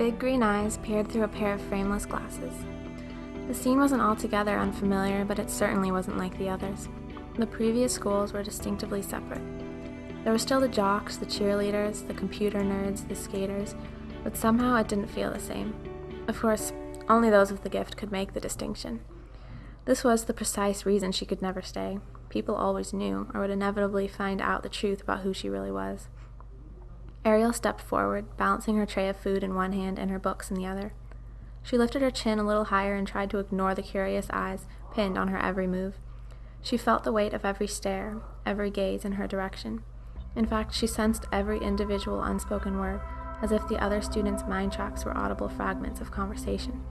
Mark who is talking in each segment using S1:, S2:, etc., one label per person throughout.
S1: Big green eyes peered through a pair of frameless glasses. The scene wasn't altogether unfamiliar, but it certainly wasn't like the others. The previous schools were distinctively separate. There were still the jocks, the cheerleaders, the computer nerds, the skaters, but somehow it didn't feel the same. Of course, only those with the gift could make the distinction. This was the precise reason she could never stay. People always knew, or would inevitably find out the truth about who she really was. Ariel stepped forward, balancing her tray of food in one hand and her books in the other. She lifted her chin a little higher and tried to ignore the curious eyes pinned on her every move. She felt the weight of every stare, every gaze in her direction. In fact, she sensed every individual unspoken word, as if the other students' mind tracks were audible fragments of conversation.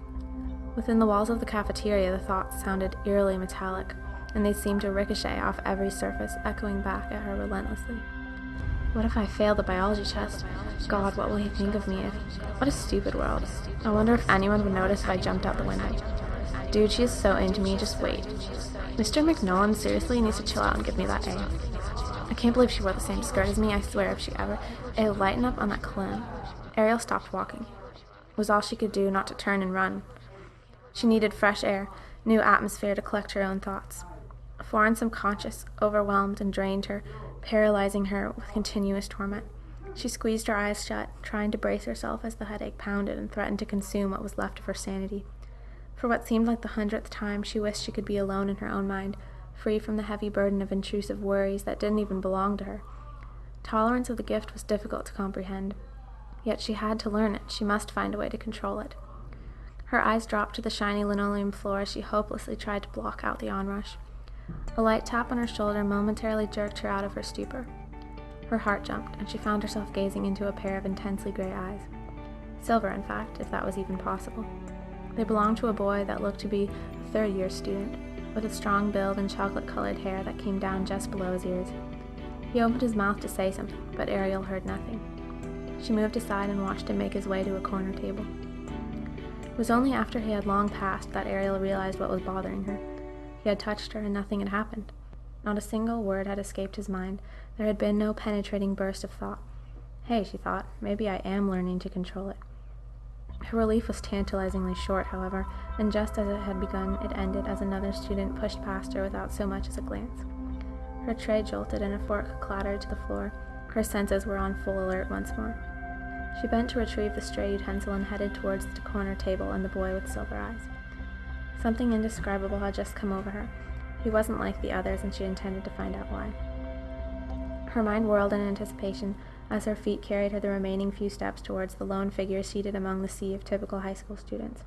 S1: Within the walls of the cafeteria, the thoughts sounded eerily metallic, and they seemed to ricochet off every surface, echoing back at her relentlessly. What if I fail the biology test? God, what will he think of me if... What a stupid world. I wonder if anyone would notice if I jumped out the window. Dude, she is so into me, just wait. Mr. McNolan seriously needs to chill out and give me that A. I can't believe she wore the same skirt as me, I swear if she ever... It'll lighten up on that cologne. Ariel stopped walking. It was all she could do not to turn and run. She needed fresh air, new atmosphere to collect her own thoughts. A foreign subconscious overwhelmed and drained her, paralyzing her with continuous torment. She squeezed her eyes shut, trying to brace herself as the headache pounded and threatened to consume what was left of her sanity. For what seemed like the 100th time, she wished she could be alone in her own mind, free from the heavy burden of intrusive worries that didn't even belong to her. Tolerance of the gift was difficult to comprehend. Yet she had to learn it. She must find a way to control it. Her eyes dropped to the shiny linoleum floor as she hopelessly tried to block out the onrush. A light tap on her shoulder momentarily jerked her out of her stupor. Her heart jumped, and she found herself gazing into a pair of intensely gray eyes. Silver, in fact, if that was even possible. They belonged to a boy that looked to be a third-year student, with a strong build and chocolate-colored hair that came down just below his ears. He opened his mouth to say something, but Ariel heard nothing. She moved aside and watched him make his way to a corner table. It was only after he had long passed that Ariel realized what was bothering her. He had touched her and nothing had happened. Not a single word had escaped his mind. There had been no penetrating burst of thought. Hey, she thought, maybe I am learning to control it. Her relief was tantalizingly short, however, and just as it had begun, it ended as another student pushed past her without so much as a glance. Her tray jolted and a fork clattered to the floor. Her senses were on full alert once more. She bent to retrieve the stray utensil and headed towards the corner table and the boy with silver eyes. Something indescribable had just come over her. He wasn't like the others, and she intended to find out why. Her mind whirled in anticipation as her feet carried her the remaining few steps towards the lone figure seated among the sea of typical high school students.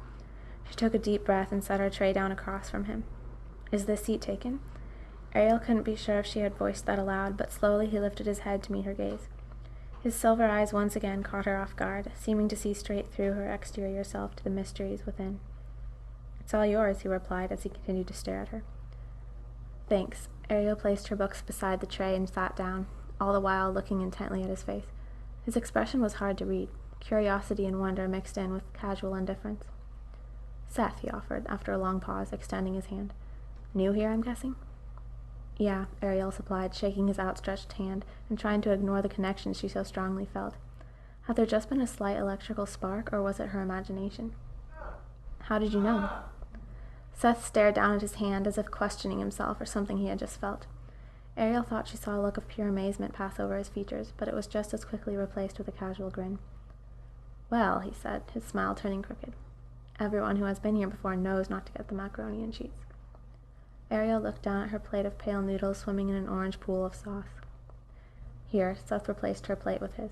S1: She took a deep breath and set her tray down across from him. Is this seat taken? Ariel couldn't be sure if she had voiced that aloud, but slowly he lifted his head to meet her gaze. His silver eyes once again caught her off guard, seeming to see straight through her exterior self to the mysteries within. It's all yours, he replied as he continued to stare at her. Thanks. Ariel placed her books beside the tray and sat down, all the while looking intently at his face. His expression was hard to read, curiosity and wonder mixed in with casual indifference. Seth, he offered, after a long pause, extending his hand. New here, I'm guessing? Yeah, Ariel supplied, shaking his outstretched hand and trying to ignore the connection she so strongly felt. Had there just been a slight electrical spark, or was it her imagination? How did you know? Seth stared down at his hand as if questioning himself or something he had just felt. Ariel thought she saw a look of pure amazement pass over his features, but it was just as quickly replaced with a casual grin. Well, he said, his smile turning crooked. Everyone who has been here before knows not to get the macaroni and cheese. Ariel looked down at her plate of pale noodles swimming in an orange pool of sauce. Here, Seth replaced her plate with his.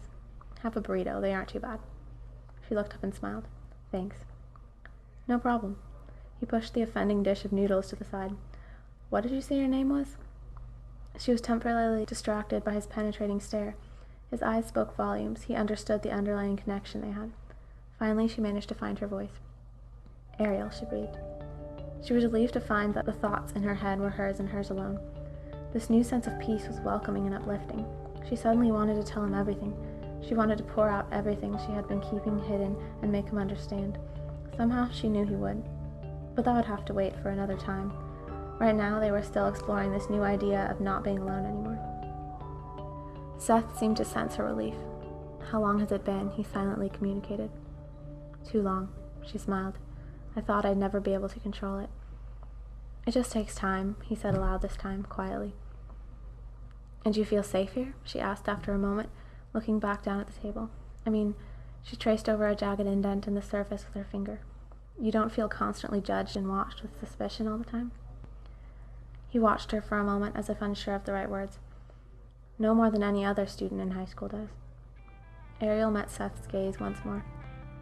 S1: Have a burrito, they aren't too bad. She looked up and smiled. Thanks. No problem. He pushed the offending dish of noodles to the side. What did you say your name was? She was temporarily distracted by his penetrating stare. His eyes spoke volumes. He understood the underlying connection they had. Finally, she managed to find her voice. Ariel, she breathed. She was relieved to find that the thoughts in her head were hers and hers alone. This new sense of peace was welcoming and uplifting. She suddenly wanted to tell him everything. She wanted to pour out everything she had been keeping hidden and make him understand. Somehow she knew he would. But that would have to wait for another time. Right now they were still exploring this new idea of not being alone anymore. Seth seemed to sense her relief. How long has it been? He silently communicated. Too long, she smiled. I thought I'd never be able to control it. It just takes time, he said aloud this time, quietly. And you feel safe here? She asked after a moment, looking back down at the table. I mean, she traced over a jagged indent in the surface with her finger. You don't feel constantly judged and watched with suspicion all the time? He watched her for a moment as if unsure of the right words. No more than any other student in high school does. Ariel met Seth's gaze once more.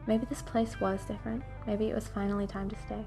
S1: Maybe this place was different. Maybe it was finally time to stay.